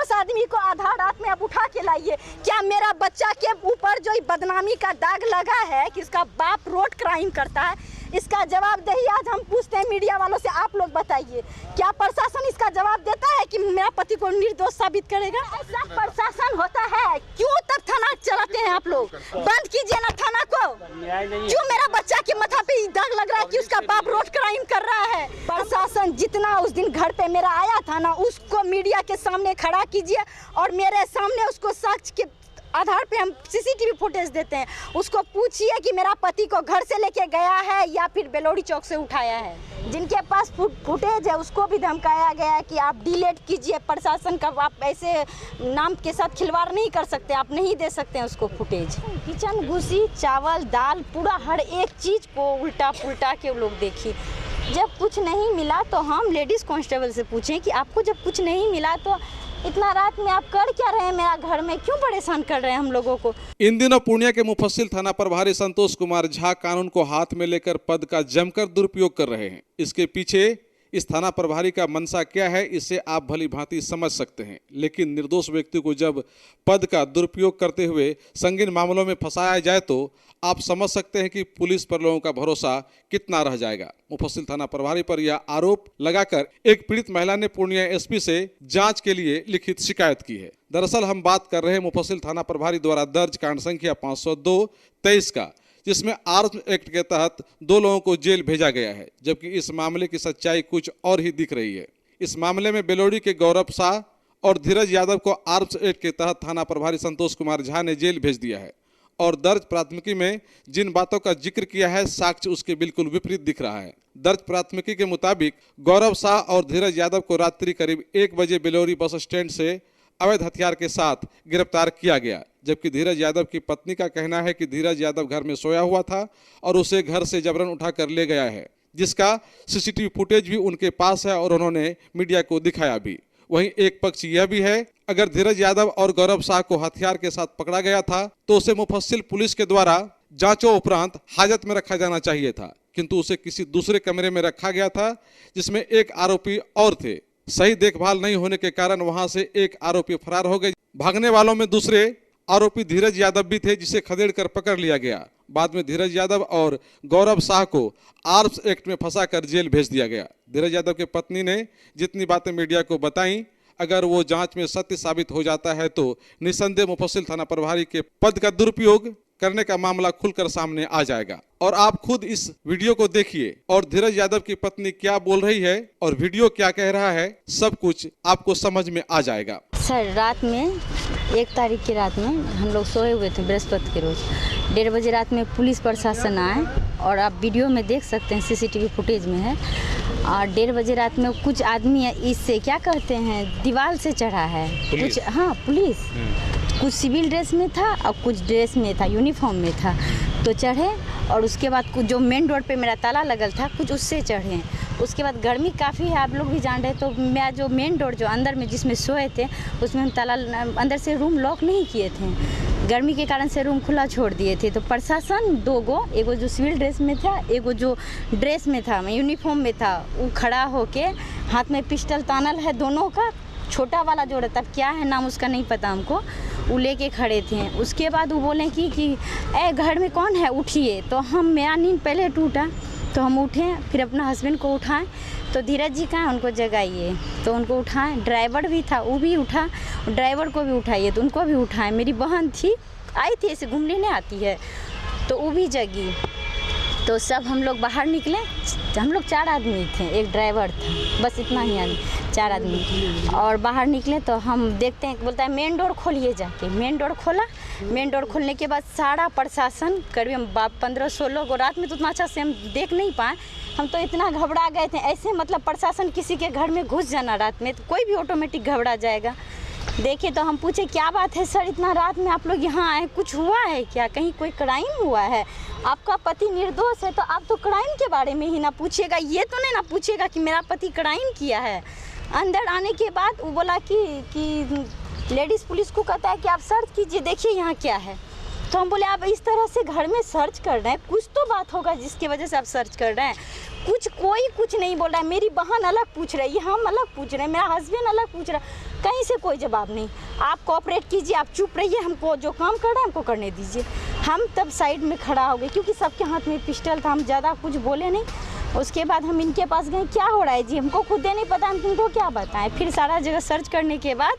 10 आदमी को आधा रात में आप उठा के लाइए। क्या मेरा बच्चा के ऊपर जो बदनामी का दाग लगा है कि इसका बाप रोड क्राइम करता है, इसका जवाबदेही आज हम पूछते हैं मीडिया वालों से। आप लोग बताइए, क्या प्रशासन इसका जवाब देता है कि मेरा पति को निर्दोष साबित करेगा? ऐसा प्रशासन होता है? क्यों तब थाना चलाते हैं आप लोग? बंद कीजिए ना थाना को। क्यों मेरा बच्चा के माथा पे दाग लग रहा है कि उसका बाप रोड क्राइम कर रहा है? प्रशासन जितना उस दिन घर पे मेरा आया था ना, उसको मीडिया के सामने खड़ा कीजिए और मेरे सामने उसको साक्ष्य के आधार पे हम सीसीटीवी फुटेज देते हैं। उसको पूछिए कि मेरा पति को घर से लेके गया है या फिर बेलोड़ी चौक से उठाया है। जिनके पास फुटेज है उसको भी धमकाया गया है कि आप डिलीट कीजिए। प्रशासन का आप ऐसे नाम के साथ खिलवाड़ नहीं कर सकते, आप नहीं दे सकते हैं उसको फुटेज। किचन घुसी, चावल दाल पूरा हर एक चीज़ को उल्टा पुल्टा के लोग देखिए। जब कुछ नहीं मिला तो हम लेडीज़ कांस्टेबल से पूछें कि आपको जब कुछ नहीं मिला तो इतना रात में आप कर क्या रहे हैं, मेरा घर में क्यों परेशान कर रहे हैं हम लोगों को? इन दिनों पूर्णिया के मुफस्सिल थाना प्रभारी संतोष कुमार झा कानून को हाथ में लेकर पद का जमकर दुरुपयोग कर रहे हैं। इसके पीछे इस थाना प्रभारी का मंशा क्या है, इसे आप भली भांति समझ सकते हैं। लेकिन निर्दोष व्यक्ति को जब पद का दुरुपयोग करते हुए संगीन मामलों में फंसाया जाए तो आप समझ सकते हैं कि पुलिस पर लोगों का भरोसा कितना रह जाएगा। मुफस्सिल थाना प्रभारी पर यह आरोप लगाकर एक पीड़ित महिला ने पूर्णिया एसपी से जांच के लिए लिखित शिकायत की है। दरअसल हम बात कर रहे हैं मुफस्सिल थाना प्रभारी द्वारा दर्ज कांड संख्या 502/23 का, जिसमें आर्म्स एक्ट के तहत 2 लोगों को जेल भेजा गया है, जबकि इस मामले की सच्चाई कुछ और ही दिख रही है। इस मामले में बेलोड़ी के गौरव शाह और धीरज यादव को आर्म्स एक्ट के तहत थाना प्रभारी संतोष कुमार झा ने जेल भेज दिया है और दर्ज प्राथमिकी में जिन बातों का जिक्र किया है साक्ष्य उसके बिल्कुल विपरीत दिख रहा है। दर्ज प्राथमिकी के मुताबिक गौरव शाह और धीरज यादव को रात्रि करीब 1 बजे बेलोड़ी बस स्टैंड से अवैध हथियार के साथ गिरफ्तार किया गया, जबकि धीरज यादव की पत्नी का कहना है कि धीरज यादव घर में सोया हुआ था और उसे घर से जबरन उठाकर ले गया है, जिसका सीसीटीवी फुटेज भी उनके पास है और उन्होंने मीडिया को दिखाया भी। वहीं एक पक्ष यह भी है, अगर धीरज यादव और गौरव शाह को हथियार के साथ पकड़ा गया था तो उसे मुफस्सिल पुलिस के द्वारा जांचों उपरांत हाजत में रखा जाना चाहिए था, किंतु उसे किसी दूसरे कमरे में रखा गया था जिसमें एक आरोपी और थे। सही देखभाल नहीं होने के कारण वहां से एक आरोपी फरार हो गए। भागने वालों में दूसरे आरोपी धीरज यादव भी थे, जिसे खदेड़ कर पकड़ लिया गया। बाद में धीरज यादव और गौरव शाह को आर्म्स एक्ट में फंसाकर जेल भेज दिया गया। धीरज यादव की पत्नी ने जितनी बातें मीडिया को बताई, अगर वो जांच में सत्य साबित हो जाता है तो निसंदेह मुफस्सिल थाना प्रभारी के पद का दुरुपयोग करने का मामला खुलकर सामने आ जाएगा। और आप खुद इस वीडियो को देखिए और धीरज यादव की पत्नी क्या बोल रही है और वीडियो क्या कह रहा है, सब कुछ आपको समझ में आ जाएगा। सर, रात में 1 तारीख की रात में हम लोग सोए हुए थे, बृहस्पति के रोज 1:30 बजे रात में पुलिस प्रशासन आए और आप वीडियो में देख सकते हैं, सीसीटीवी फुटेज में है। और 1:30 बजे रात में कुछ आदमी इससे क्या करते हैं, दीवार से चढ़ा है कुछ, हाँ पुलिस, कुछ सिविल ड्रेस में था और कुछ ड्रेस में था, यूनिफॉर्म में था, तो चढ़े और उसके बाद कुछ जो मेन डोर पे मेरा ताला लगल था कुछ उससे चढ़े। उसके बाद गर्मी काफ़ी है, आप लोग भी जान रहे, तो मैं जो मेन डोर जो अंदर में जिसमें सोए थे उसमें हम ताला अंदर से रूम लॉक नहीं किए थे, गर्मी के कारण से रूम खुला छोड़ दिए थे। तो प्रशासन 2 गो, एगो जो सिविल ड्रेस में था, एगो जो ड्रेस में था, यूनिफॉर्म में था, वो खड़ा होके हाथ में पिस्टल तानल है दोनों का, छोटा वाला जो रहता क्या है नाम उसका नहीं पता हमको, वो लेके खड़े थे। उसके बाद वो बोले कि ए घर में कौन है, उठिए। तो हम, मेरा नींद पहले टूटा तो हम उठे, फिर अपना हस्बैंड को उठाएं तो धीरज जी कहाँ, उनको जगाइए, तो उनको उठाएं। ड्राइवर भी था, वो भी उठा, ड्राइवर को भी उठाइए तो उनको भी उठाएं। मेरी बहन थी, आई थी, ऐसे घूमने नहीं आती है, तो वो भी जगी। तो सब हम लोग बाहर निकले, हम लोग 4 आदमी थे, एक ड्राइवर था, बस इतना ही आदमी, 4 आदमी। और बाहर निकले तो हम देखते हैं, बोलता है मेन डोर खोलिए जाके। मेन डोर खोला, मेन डोर खोलने के बाद सारा प्रशासन करीब 15-16 को, रात में तो उतना अच्छा से हम देख नहीं पाए, हम तो इतना घबरा गए थे। ऐसे मतलब प्रशासन किसी के घर में घुस जाना रात में तो कोई भी ऑटोमेटिक घबरा जाएगा। देखे तो हम पूछे क्या बात है सर, इतना रात में आप लोग यहाँ आए, कुछ हुआ है क्या, कहीं कोई क्राइम हुआ है? आपका पति निर्दोष है तो आप तो क्राइम के बारे में ही ना पूछिएगा, ये तो नहीं ना पूछिएगा कि मेरा पति क्राइम किया है। अंदर आने के बाद वो बोला कि लेडीज़ पुलिस को कहता है कि आप सर्च कीजिए, देखिए यहाँ क्या है। तो हम बोले आप इस तरह से घर में सर्च कर रहे हैं, कुछ तो बात होगा जिसकी वजह से आप सर्च कर रहे हैं। कोई कुछ नहीं बोल रहा है। मेरी बहन अलग पूछ रही है, हम अलग पूछ रहे हैं, मेरा हस्बैंड अलग पूछ रहा है। कहीं से कोई जवाब नहीं। आप कोऑपरेट कीजिए, आप चुप रहिए, हमको जो काम कर रहे हैं हमको करने दीजिए। हम तब साइड में खड़ा हो गए क्योंकि सबके हाथ में पिस्टल था, हम ज़्यादा कुछ बोले नहीं। उसके बाद हम इनके पास गए, क्या हो रहा है जी, हमको खुद नहीं पता, हम तुमको क्या बताएं। फिर सारा जगह सर्च करने के बाद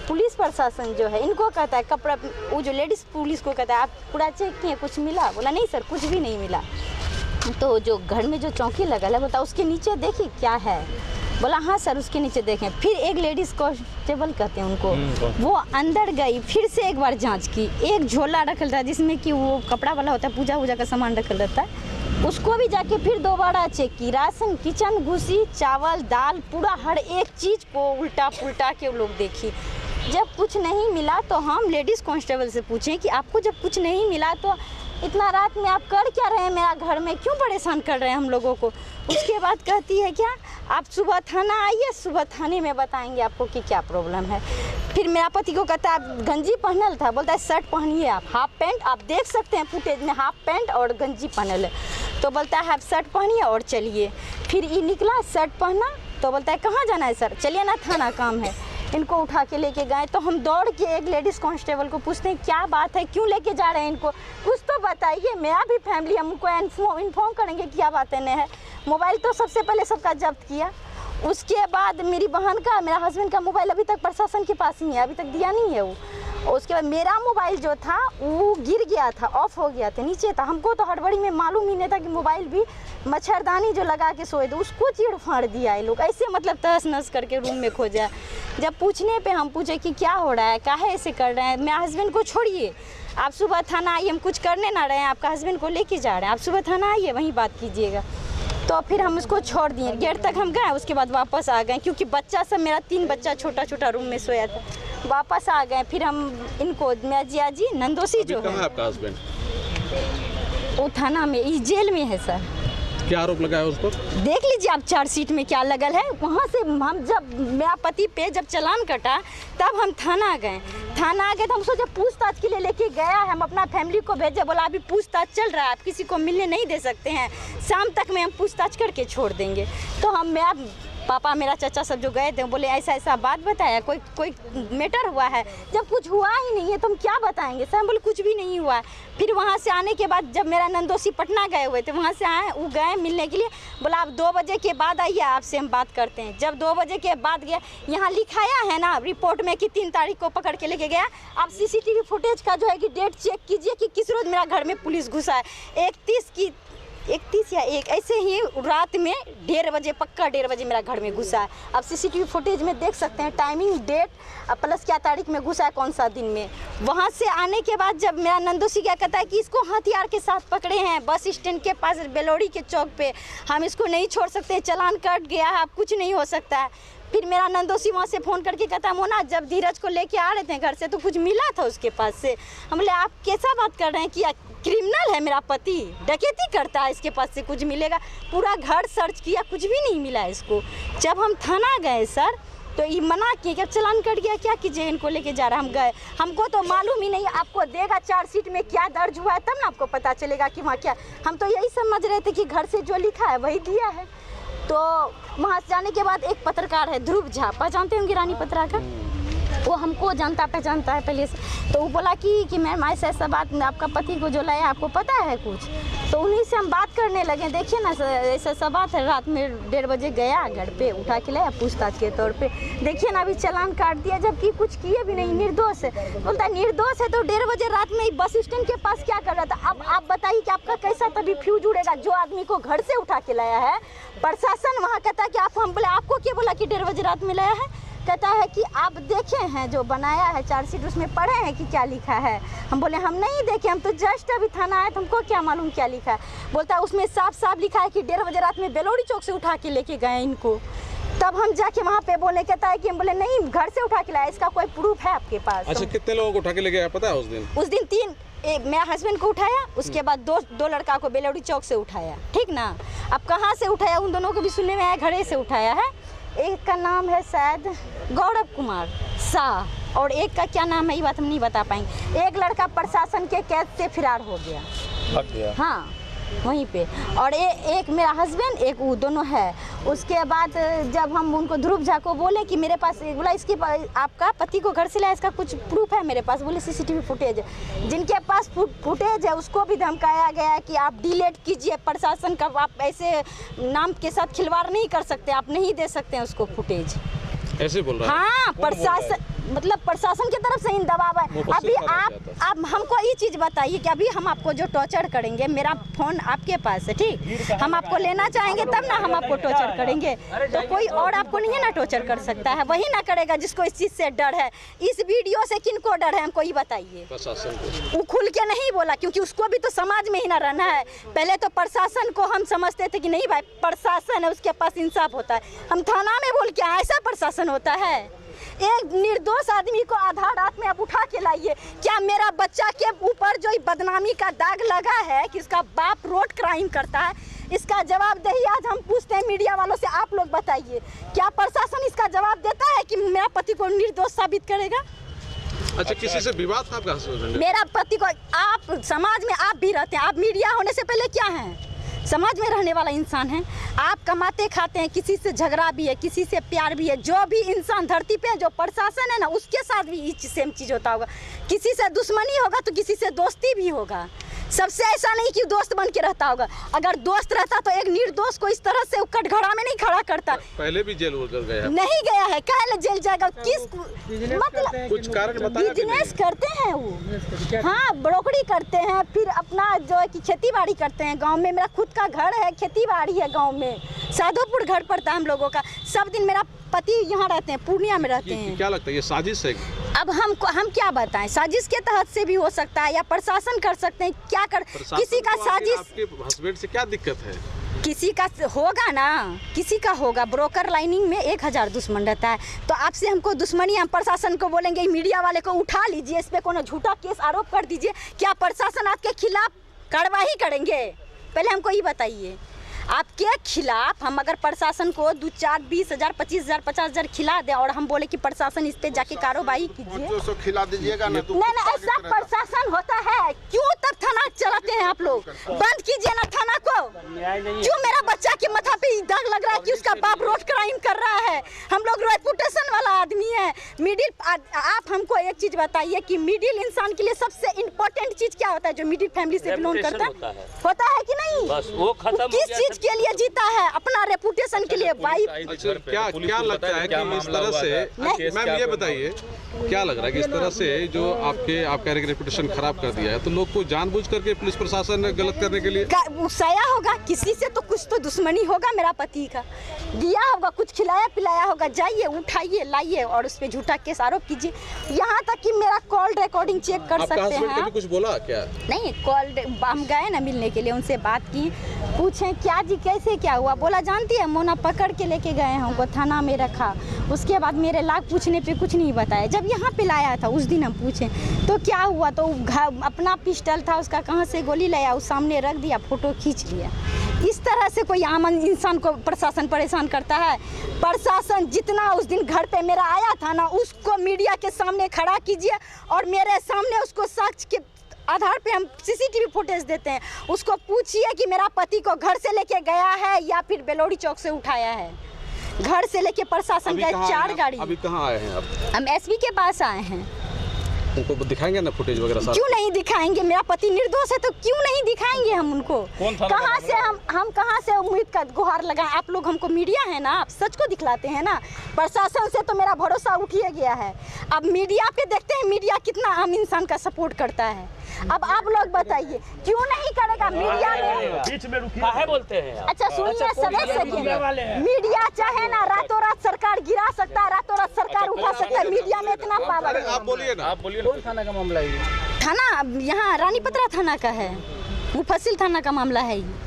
पुलिस प्रशासन जो है इनको कहता है, कपड़ा वो जो लेडीज़ पुलिस को कहता है आप पूरा चेक किए, कुछ मिला? बोला नहीं सर, कुछ भी नहीं मिला। तो जो घर में जो चौकी लगा है बोलता उसके नीचे देखिए क्या है। बोला हाँ सर, उसके नीचे देखें। फिर एक लेडीज़ कांस्टेबल कहते हैं उनको, वो अंदर गई, फिर से एक बार जांच की। एक झोला रखल था जिसमें कि वो कपड़ा वाला होता है, पूजा वूजा का सामान रखल रहता है, उसको भी जाके फिर दोबारा चेक की। राशन किचन घुसी, चावल दाल पूरा हर एक चीज़ को उल्टा पुल्टा के वो लोग देखी। जब कुछ नहीं मिला तो हम लेडीज़ कांस्टेबल से पूछें कि आपको जब कुछ नहीं मिला तो इतना रात में आप कर क्या रहे हैं, मेरा घर में क्यों परेशान कर रहे हैं हम लोगों को? उसके बाद कहती है क्या, आप सुबह थाना आइए, सुबह थाने में बताएंगे आपको कि क्या प्रॉब्लम है। फिर मेरा पति को कहता है आप गंजी पहनल था, बोलता है शर्ट पहनिए, आप हाफ पैंट, आप देख सकते हैं फुटेज में हाफ पैंट और गंजी पहनल है। तो बोलता है आप शर्ट पहनिए और चलिए। फिर ये निकला, शर्ट पहना, तो बोलता है कहाँ जाना है सर? चलिए ना, थाना काम है। इनको उठा के लेके गए तो हम दौड़ के एक लेडीज़ कांस्टेबल को पूछते हैं क्या बात है, क्यों लेके जा रहे हैं इनको, कुछ तो बताइए, मेरा भी फैमिली, हमको इन्फॉर्म करेंगे क्या बातें नहीं है। मोबाइल तो सबसे पहले सबका जब्त किया। उसके बाद मेरी बहन का, मेरा हस्बैंड का मोबाइल अभी तक प्रशासन के पास ही है, अभी तक दिया नहीं है वो। उसके बाद मेरा मोबाइल जो था वो गिर गया था, ऑफ हो गया था, नीचे था। हमको तो हड़बड़ी में मालूम ही नहीं था कि मोबाइल भी मच्छरदानी जो लगा के सोए थे उसको चीड़ फाड़ दिया ये लोग, ऐसे मतलब तहस नहस करके रूम में खोजा। जब पूछने पे हम पूछे कि क्या हो रहा है, काहे ऐसे कर रहे हैं, मेरे हस्बैंड को छोड़िए, आप सुबह थाना आइए, हम कुछ करने ना रहे हैं, आपका हस्बैंड को लेके जा रहे हैं, आप सुबह थाना आइए, वहीं बात कीजिएगा। तो फिर हम उसको छोड़ दिए, गेट तक हम गए, उसके बाद वापस आ गए क्योंकि बच्चा सब, मेरा 3 बच्चा छोटा छोटा रूम में सोया था। वापस आ गए। फिर हम इनको, मेरा जिया जी नंदोसी जो है, आपका हस्बैंड वो थाना में, इस जेल में है सर। क्या आरोप लगा है उस पर? देख लीजिए आप चार्जशीट में क्या लगल है। वहाँ से हम जब मेरा पति पे जब चालान कटा तब हम थाना गए। थाना आ गए तो हम सोचे पूछताछ के लिए लेके गया है, हम अपना फैमिली को भेजे, बोला अभी पूछताछ चल रहा है, आप किसी को मिलने नहीं दे सकते हैं, शाम तक में हम पूछताछ करके छोड़ देंगे। तो हम, मेरा पापा, मेरा चाचा सब जो गए थे बोले ऐसा ऐसा बात बताया, कोई मैटर हुआ है? जब कुछ हुआ ही नहीं है तो हम क्या बताएंगे सर? हम बोले कुछ भी नहीं हुआ है। फिर वहाँ से आने के बाद जब मेरा नंदोसी पटना गए हुए थे, वहाँ से आए, वो गए मिलने के लिए, बोला आप 2 बजे के बाद आइए, आपसे हम बात करते हैं। जब 2 बजे के बाद गया, यहाँ लिखाया है ना रिपोर्ट में कि 3 तारीख को पकड़ के लेके गया। आप CCTV फुटेज का जो है कि डेट चेक कीजिए कि किस रोज़ मेरा घर में पुलिस घुसा है। 31 या 1 ऐसे ही रात में 1:30 बजे, पक्का 1:30 बजे मेरा घर में घुसा है। आप CCTV फुटेज में देख सकते हैं टाइमिंग, डेट प्लस क्या तारीख में घुसा है, कौन सा दिन में। वहाँ से आने के बाद जब मेरा नंदोसी क्या कहता है कि इसको हथियार के साथ पकड़े हैं बस स्टैंड के पास बेलोड़ी के चौक पे, हम इसको नहीं छोड़ सकते, चालान कट गया है, अब कुछ नहीं हो सकता है। फिर मेरा नंदोसी वहाँ से फ़ोन करके कहता है मोना, जब धीरज को लेके आ रहे थे घर से तो कुछ मिला था उसके पास से। हम बोले आप कैसा बात कर रहे हैं कि क्रिमिनल है मेरा पति, डकैती करता है, इसके पास से कुछ मिलेगा? पूरा घर सर्च किया, कुछ भी नहीं मिला इसको। जब हम थाना गए सर तो ये मना किए कि चालान कट गया, क्या कीजिए, इनको लेके जा रहा। हम गए, हमको तो मालूम ही नहीं, आपको देगा चार्जशीट में क्या दर्ज हुआ है तब ना आपको पता चलेगा कि वहाँ क्या। हम तो यही समझ रहे थे कि घर से जो लिखा है वही दिया है। तो वहाँ से जाने के बाद एक पत्रकार है ध्रुव झा, पहचानते होंगे रानी पत्रकार, वो हमको जानता पहचानता है पहले से। तो वो बोला कि मैम ऐसा बात, आपका पति को जो लाया आपको पता है कुछ? तो उन्हीं से हम बात करने लगे। देखिए ना ऐसा बात है, रात में 1:30 बजे गया घर पे, उठा के लाया पूछताछ के तौर पे। देखिए ना अभी चालान काट दिया जबकि कुछ किए भी नहीं, निर्दोष है। बोलता है निर्दोष है तो 1:30 बजे रात में बस स्टैंड के पास क्या कर रहा था? अब आप बताइए कि आपका कैसा तभी फ्यूज उड़ेगा? जो आदमी को घर से उठा के लाया है, प्रशासन वहाँ कहता है कि आप, हम बोले आपको क्या बोला कि 1:30 बजे रात में लाया है? कहता है कि आप देखे हैं जो बनाया है चार्जशीट, उसमें पढ़े हैं कि क्या लिखा है? हम बोले हम नहीं देखे, हम तो जस्ट अभी थाना आए, तुमको क्या मालूम क्या लिखा है? बोलता है उसमें साफ साफ लिखा है कि 1:30 बजे रात में बेलोड़ी चौक से उठा के लेके गए इनको। तब हम जाके वहाँ पे बोले, कहता है कि हम बोले नहीं, घर से उठा के लाया, इसका कोई प्रूफ है आपके पास? अच्छा, कितने लोगों को उठा के ले गया पता है उस दिन? 3, मेरा हस्बैंड को उठाया, उसके बाद दो लड़का को बेलोड़ी चौक से उठाया, ठीक ना। अब कहाँ से उठाया उन दोनों को भी सुनने में आया, घरे से उठाया है। एक का नाम है शायद गौरव कुमार शाह और एक का क्या नाम है ये बात हम नहीं बता पाएंगे। एक लड़का प्रशासन के कैद से फरार हो गया, भाग गया, हाँ वहीं पे। और एक मेरा हस्बैंड, एक वो दोनों है उसके बाद जब हम उनको ध्रुव झा को बोले कि मेरे पास, बोला इसके आपका पति को घर से लाया, इसका कुछ प्रूफ है मेरे पास? बोले सीसीटीवी फुटेज है। जिनके पास फुटेज है उसको भी धमकाया गया है कि आप डिलीट कीजिए, प्रशासन का आप ऐसे नाम के साथ खिलवाड़ नहीं कर सकते, आप नहीं दे सकते हैं उसको फुटेज। ऐसे बोल रहा है? हाँ, प्रशासन मतलब प्रशासन की तरफ से इन दबाव है। अभी आप हमको ये चीज़ बताइए कि अभी हम आपको जो टॉर्चर करेंगे, मेरा फ़ोन आपके पास है, ठीक, हम आपको लेना चाहेंगे तब ना हम आपको टॉर्चर करेंगे, तो कोई और आपको नहीं है ना टॉर्चर कर सकता है, वही ना करेगा जिसको इस चीज़ से डर है। इस वीडियो से किनको डर है हमको ये बताइए। प्रशासन को वो खुल के नहीं बोला क्योंकि उसको भी तो समाज में ही ना रहना है। पहले तो प्रशासन को हम समझते थे कि नहीं भाई प्रशासन है, उसके पास इंसाफ होता है, हम थाना में बोल के ऐसा प्रशासन होता है। एक निर्दोष आदमी को आधा रात में आप उठा के लाइए। क्या मेरा बच्चा के ऊपर जो बदनामी का दाग लगा है कि इसका बाप रोड क्राइम करता है, इसका जवाबदेही आज हम पूछते हैं मीडिया वालों से। आप लोग बताइए, क्या प्रशासन इसका जवाब देता है कि मेरा पति को निर्दोष साबित करेगा? अच्छा, किसी से विवाद था आपका हस्बैंड? मेरा पति को, आप समाज में आप भी रहते हैं, आप मीडिया होने से पहले क्या हैं? समाज में रहने वाला इंसान है। आप कमाते खाते हैं, किसी से झगड़ा भी है, किसी से प्यार भी है। जो भी इंसान धरती पे जो प्रशासन है ना, उसके साथ भी सेम चीज़ होता होगा। किसी से दुश्मनी होगा तो किसी से दोस्ती भी होगा। सबसे ऐसा नहीं कि दोस्त बन के रहता होगा। अगर दोस्त रहता तो एक निर्दोष को इस तरह से कटघरा में नहीं खड़ा करता। पहले भी जेल गया? नहीं गया है, काहे जेल जाएगा? किस मतलब कुछ कारण बताया? बिजनेस करते हैं वो, हाँ, ब्रोकरी करते हैं, फिर अपना जो है कि खेती बाड़ी करते हैं। गांव में मेरा खुद का घर है, खेती बाड़ी है गांव में, साधोपुर घर पड़ता है हम लोगों का। सब दिन मेरा पति यहाँ रहते हैं, पूर्णिया में रहते हैं। क्या लगता है ये साजिश है? अब हम क्या बताएं, साजिश के तहत से भी हो सकता है या प्रशासन कर सकते हैं। क्या कर किसी का साजिश? आपके हस्बैंड से क्या दिक्कत है? किसी का होगा ना, किसी का होगा। ब्रोकर लाइनिंग में 1000 दुश्मन रहता है, तो आपसे हमको दुश्मनी, हम प्रशासन को बोलेंगे मीडिया वाले को उठा लीजिए, इस पे कोनो झूठा केस आरोप कर दीजिए। क्या प्रशासन आपके खिलाफ कार्रवाई करेंगे? पहले हमको ये बताइए। आपके खिलाफ हम अगर प्रशासन को 2, 4, 20,000, 25,000, 50,000 खिला दे और हम बोले कि प्रशासन इस पे जाके कार्रवाई कीजिए, 200 खिला दीजिएगा ना। नहीं, ऐसा प्रशासन होता है? क्यों तब थाना चलाते हैं आप लोग? बंद कीजिए ना थाना को। क्यों मेरा बच्चा के माथा पे दाग लग रहा है कि उसका बाप रोड क्राइम कर रहा है? हम लोग रेपुटेशन वाला आदमी है, मिडिल। आप हमको एक चीज बताइए कि मिडिल इंसान के लिए सबसे इम्पोर्टेंट चीज क्या होता है? जो मिडिल फैमिली से बिलोंग करता है, होता है कि नहीं? बस वो खत्म। किस चीज के लिए जीता है? अपना रेपुटेशन के लिए। वाइफ क्या लगता है कि इस तरह से, मैम ये बताइए, क्या लग रहा है कि इस तरह से जो आप कह रहे हैं रेपुटेशन खराब कर दिया है, तो लोग को जानबूझ करके पुलिस प्रशासन ने गलत करने के लिए उकसाया होगा? किसी से तो कुछ तो दुश्मनी होगा मेरा पति का, दिया होगा, कुछ खिलाया पिलाया होगा। जाइए, उठाइए, लाइए और उस पर झूठा केस आरोप कीजिए। यहाँ तक कि मेरा कॉल रिकॉर्डिंग चेक कर सकते हैं। कुछ बोला क्या? नहीं, कॉल हम गए ना मिलने के लिए, उनसे बात की, पूछे क्या जी कैसे क्या हुआ? बोला जानती है मोना पकड़ के लेके गए हमको, थाना में रखा। उसके बाद मेरे लाख पूछने पे कुछ नहीं बताया। जब यहाँ पे लाया था उस दिन हम पूछे तो क्या हुआ, तो अपना पिस्टल था उसका, कहाँ से गोली लाया, उस सामने रख दिया, फोटो खींच लिया। इस तरह से कोई आम इंसान को प्रशासन परेशान करता है? प्रशासन जितना उस दिन घर पे मेरा आया था ना, उसको मीडिया के सामने खड़ा कीजिए और मेरे सामने उसको साक्ष्य के आधार पे हम सीसीटीवी फुटेज देते हैं। उसको पूछिए कि मेरा पति को घर से लेके गया है या फिर बेलोड़ी चौक से उठाया है। घर से लेके प्रशासन का 4 गाड़ी। अभी कहाँ आए हैं आप? हम एसपी के पास आए हैं। उनको दिखाएंगे ना फुटेज वगैरह सारा? क्यों नहीं दिखाएंगे? मेरा पति निर्दोष है तो क्यों नहीं दिखाएंगे हम उनको? कहाँ से हम कहाँ से उम्मीद का गुहार लगाएं? आप लोग हमको मीडिया है ना, आप सच को दिखलाते हैं ना। प्रशासन से तो मेरा भरोसा उठिए गया है। अब मीडिया पे देखते हैं मीडिया कितना आम इंसान का सपोर्ट करता है। अब आप लोग बताइए क्यों नहीं करेगा मीडिया में? बीच में रुकिए बोलते हैं। अच्छा सुनिए, सदस्य मीडिया चाहे ना रातों रात सरकार गिरा सकता है, रातों रात सरकार उठा सकता है। मीडिया में इतना पावर है। आप बोलिए ना, आप बोलिए। कौन थाना का मामला है? थाना यहाँ रानीपत्रा थाना का है, मुफस्सिल थाना का मामला है ये।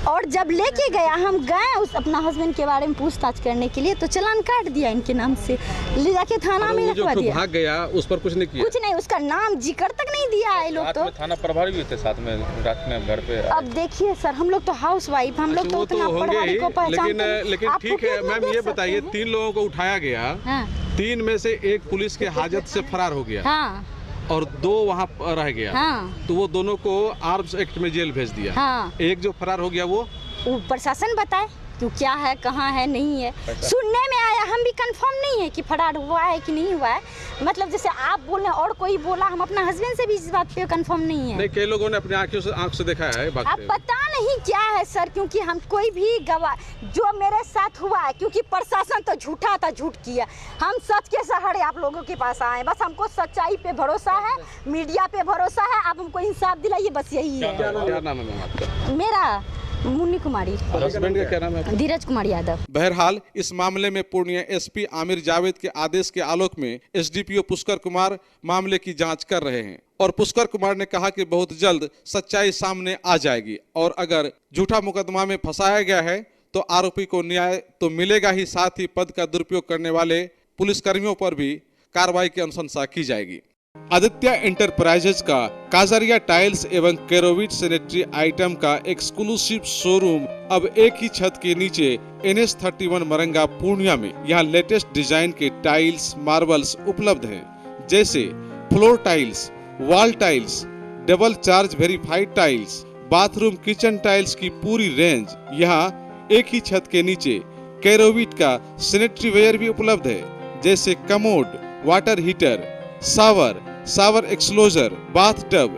और जब लेके गया, हम गए उस अपना हस्बैंड के बारे में पूछताछ करने के लिए, तो चालान काट दिया इनके नाम से, ले जाके थाना में रखवा दिया। भाग गया, उस पर कुछ नहीं किया? कुछ नहीं, उसका नाम जिक्र तक नहीं दिया है लोग। तो थाना प्रभारी भी थे साथ में, रात में घर पे। अब देखिए सर, हम लोग तो हाउस वाइफ, हम लोग तो उतना प्रभारी को पहचानते नहीं। लेकिन ठीक है मैम, ये बताइए 3 लोगों को उठाया गया, हाँ। 3 में से 1 पुलिस के हाजत से फरार हो गया, हाँ। और 2 वहाँ रह गया, हाँ। तो वो दोनों को आर्म्स एक्ट में जेल भेज दिया। हाँ। 1 जो फरार हो गया वो प्रशासन बताए, कि वो क्या है, कहाँ है, नहीं है। सुनने में आया, हम भी कंफर्म नहीं है कि फरार हुआ है कि नहीं हुआ है। मतलब जैसे आप बोल रहे हैं और कोई बोला, हम अपना हस्बैंड से भी इस बात पे कंफर्म नहीं है। नहीं, कई लोगों ने अपनी आंख से देखा है अब पता नहीं क्या है सर, क्योंकि हम कोई भी गवाह जो मेरे साथ हुआ है, क्योंकि प्रशासन तो झूठा था, झूठ किया। हम सच के सहारे आप लोगों के पास आए, बस हमको सच्चाई पे भरोसा है, मीडिया पे भरोसा है। आप हमको इंसाफ दिलाइए, बस यही है। क्या नाम है मैम आपका? मेरा मुन्नी कुमारी। हस्बैंड का क्या नाम है? धीरज कुमार यादव। बहरहाल इस मामले में पूर्णिया एसपी आमिर जावेद के आदेश के आलोक में एसडीपीओ पुष्कर कुमार मामले की जांच कर रहे हैं और पुष्कर कुमार ने कहा कि बहुत जल्द सच्चाई सामने आ जाएगी और अगर झूठा मुकदमा में फंसाया गया है तो आरोपी को न्याय तो मिलेगा ही, साथ ही पद का दुरुपयोग करने वाले पुलिसकर्मियों पर भी कार्रवाई की अनुशंसा की जाएगी। आदित्य एंटरप्राइजेज का काजरिया टाइल्स एवं केरोविट सैनिटरी आइटम का एक्सक्लूसिव शोरूम अब एक ही छत के नीचे NH31 मरंगा पूर्णिया में। यहाँ लेटेस्ट डिजाइन के टाइल्स, मार्बल्स उपलब्ध हैं, जैसे floor tiles, wall tiles, double charge verified tiles, bathroom kitchen tiles की पूरी रेंज। यहाँ एक ही छत के नीचे केरोविट का सैनिटरी वेयर भी उपलब्ध है, जैसे commode, water heater, shower enclosure, bathtub,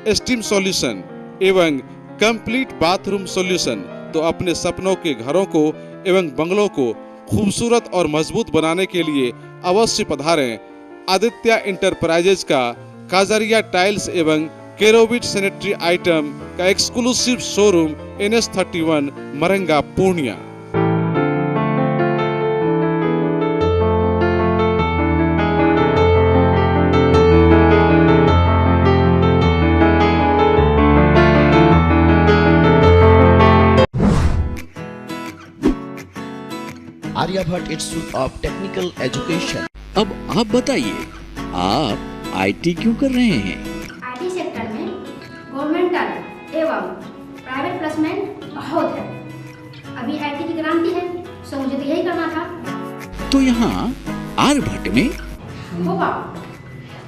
steam solution एवं कंप्लीट बाथरूम सॉल्यूशन। तो अपने सपनों के घरों को एवं बंगलों को खूबसूरत और मजबूत बनाने के लिए अवश्य पधारें आदित्य एंटरप्राइजेज का काजरिया टाइल्स एवं केरोविट सैनिटरी आइटम का exclusive showroom NH31 Maranga Purnia. Aryabhatta institute of technical education. अब आप बताइए, आप आईटी क्यों कर रहे हैं? आईटी सेक्टर में गवर्नमेंटल एवं प्राइवेट प्लेसमेंट बहुत है। अभी आईटी की क्रांति है, सो मुझे तो यही करना था। तो यहाँ आर्यभट्ट में होगा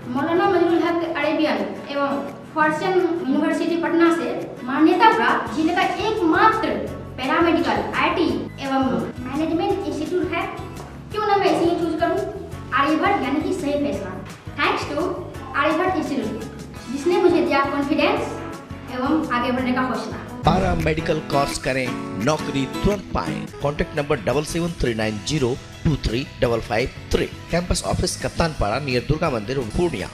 मौलाना मजरूल हक अरेबियन एवं फॉर्चून यूनिवर्सिटी पटना से मान्यता प्राप्त जिले का एकमात्र पैरामेडिकल आईटी एवं मैनेजमेंट इंस्टीट्यूट है। क्यों ना मैं इसे ही चूज करूं? आर्यभट्ट यानी कि सही फैसला। थैंक्स टू आर्यभट्ट इंस्टीट्यूट, जिसने मुझे दिया कॉन्फिडेंस एवं आगे बढ़ने का हौसला। पारा मेडिकल कोर्स करें, नौकरी तुरंत पाएं। Contact number 7739023553। Campus office Kaptanpara near Durga Mandir Purnia.